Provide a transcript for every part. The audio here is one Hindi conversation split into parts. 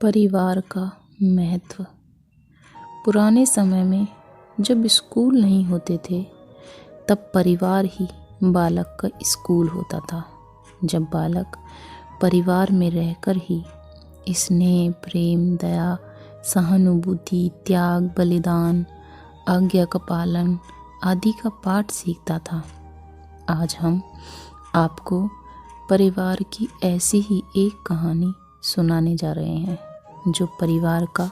परिवार का महत्व। पुराने समय में जब स्कूल नहीं होते थे तब परिवार ही बालक का स्कूल होता था। जब बालक परिवार में रहकर ही स्नेह, प्रेम, दया, सहानुभूति, त्याग, बलिदान, आज्ञा का पालन आदि का पाठ सीखता था। आज हम आपको परिवार की ऐसी ही एक कहानी सुनाने जा रहे हैं जो परिवार का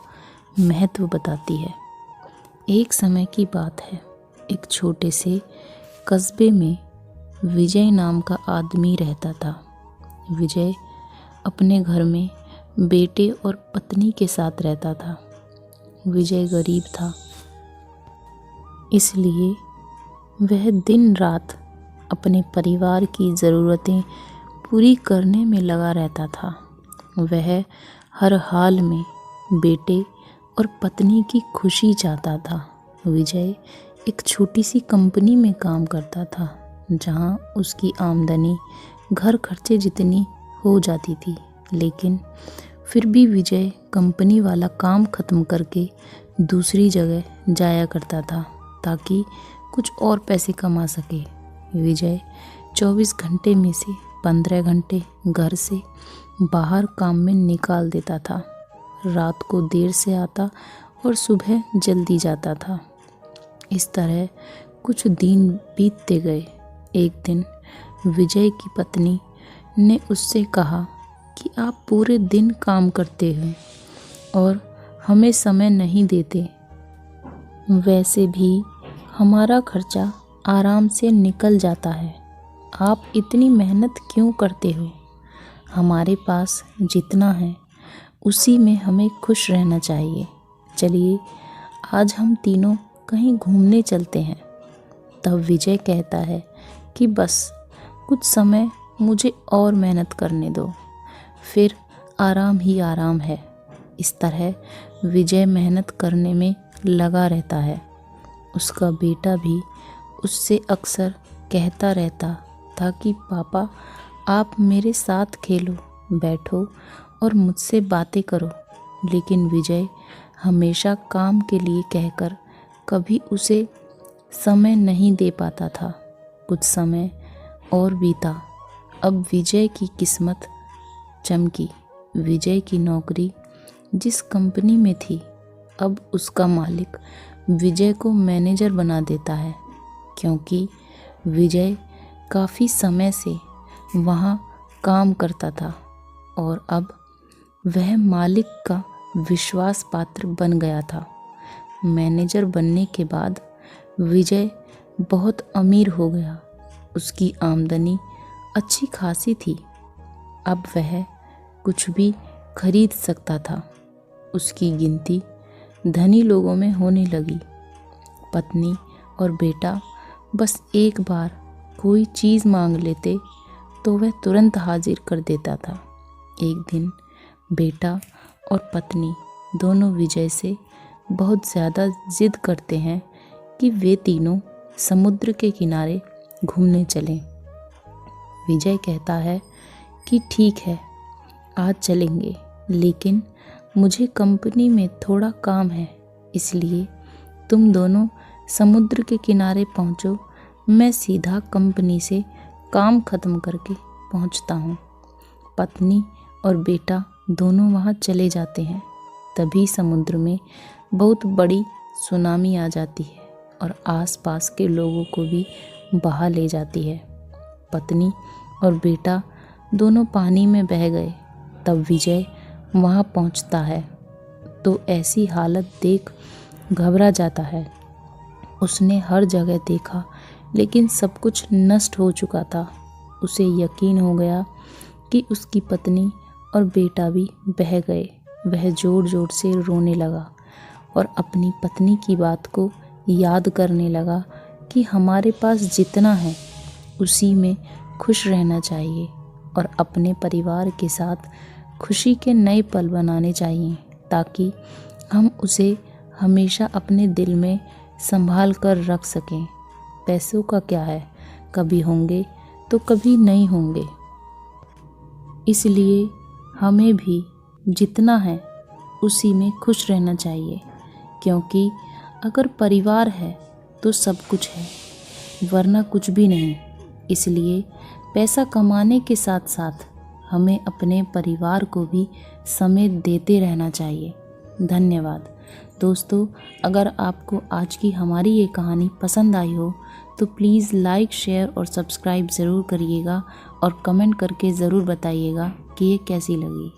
महत्व बताती है। एक समय की बात है, एक छोटे से कस्बे में विजय नाम का आदमी रहता था। विजय अपने घर में बेटे और पत्नी के साथ रहता था। विजय गरीब था, इसलिए वह दिन रात अपने परिवार की ज़रूरतें पूरी करने में लगा रहता था। वह हर हाल में बेटे और पत्नी की खुशी चाहता था। विजय एक छोटी सी कंपनी में काम करता था, जहां उसकी आमदनी घर खर्चे जितनी हो जाती थी, लेकिन फिर भी विजय कंपनी वाला काम ख़त्म करके दूसरी जगह जाया करता था ताकि कुछ और पैसे कमा सके। विजय 24 घंटे में से 15 घंटे घर से बाहर काम में निकाल देता था। रात को देर से आता और सुबह जल्दी जाता था। इस तरह कुछ दिन बीतते गए। एक दिन विजय की पत्नी ने उससे कहा कि आप पूरे दिन काम करते हैं और हमें समय नहीं देते। वैसे भी हमारा खर्चा आराम से निकल जाता है, आप इतनी मेहनत क्यों करते हो? हमारे पास जितना है उसी में हमें खुश रहना चाहिए। चलिए आज हम तीनों कहीं घूमने चलते हैं। तब विजय कहता है कि बस कुछ समय मुझे और मेहनत करने दो, फिर आराम ही आराम है। इस तरह विजय मेहनत करने में लगा रहता है। उसका बेटा भी उससे अक्सर कहता रहता था कि पापा आप मेरे साथ खेलो, बैठो और मुझसे बातें करो, लेकिन विजय हमेशा काम के लिए कहकर कभी उसे समय नहीं दे पाता था। कुछ समय और बीता। अब विजय की किस्मत चमकी। विजय की नौकरी जिस कंपनी में थी, अब उसका मालिक विजय को मैनेजर बना देता है, क्योंकि विजय काफ़ी समय से वहाँ काम करता था और अब वह मालिक का विश्वास पात्र बन गया था। मैनेजर बनने के बाद विजय बहुत अमीर हो गया। उसकी आमदनी अच्छी खासी थी। अब वह कुछ भी खरीद सकता था। उसकी गिनती धनी लोगों में होने लगी। पत्नी और बेटा बस एक बार कोई चीज़ मांग लेते तो वह तुरंत हाजिर कर देता था। एक दिन बेटा और पत्नी दोनों विजय से बहुत ज़्यादा जिद करते हैं कि वे तीनों समुद्र के किनारे घूमने चलें। विजय कहता है कि ठीक है, आज चलेंगे, लेकिन मुझे कंपनी में थोड़ा काम है, इसलिए तुम दोनों समुद्र के किनारे पहुँचो, मैं सीधा कंपनी से काम ख़त्म करके पहुँचता हूँ। पत्नी और बेटा दोनों वहाँ चले जाते हैं। तभी समुद्र में बहुत बड़ी सुनामी आ जाती है और आसपास के लोगों को भी बहा ले जाती है। पत्नी और बेटा दोनों पानी में बह गए। तब विजय वहाँ पहुँचता है तो ऐसी हालत देख घबरा जाता है। उसने हर जगह देखा, लेकिन सब कुछ नष्ट हो चुका था। उसे यकीन हो गया कि उसकी पत्नी और बेटा भी बह गए। वह ज़ोर ज़ोर से रोने लगा और अपनी पत्नी की बात को याद करने लगा कि हमारे पास जितना है उसी में खुश रहना चाहिए और अपने परिवार के साथ खुशी के नए पल बनाने चाहिए, ताकि हम उसे हमेशा अपने दिल में संभाल कर रख सकें। पैसों का क्या है, कभी होंगे तो कभी नहीं होंगे, इसलिए हमें भी जितना है उसी में खुश रहना चाहिए, क्योंकि अगर परिवार है तो सब कुछ है, वरना कुछ भी नहीं। इसलिए पैसा कमाने के साथ साथ हमें अपने परिवार को भी समय देते रहना चाहिए। धन्यवाद दोस्तों। अगर आपको आज की हमारी ये कहानी पसंद आई हो तो प्लीज़ लाइक, शेयर और सब्सक्राइब ज़रूर करिएगा और कमेंट करके ज़रूर बताइएगा कि ये कैसी लगी।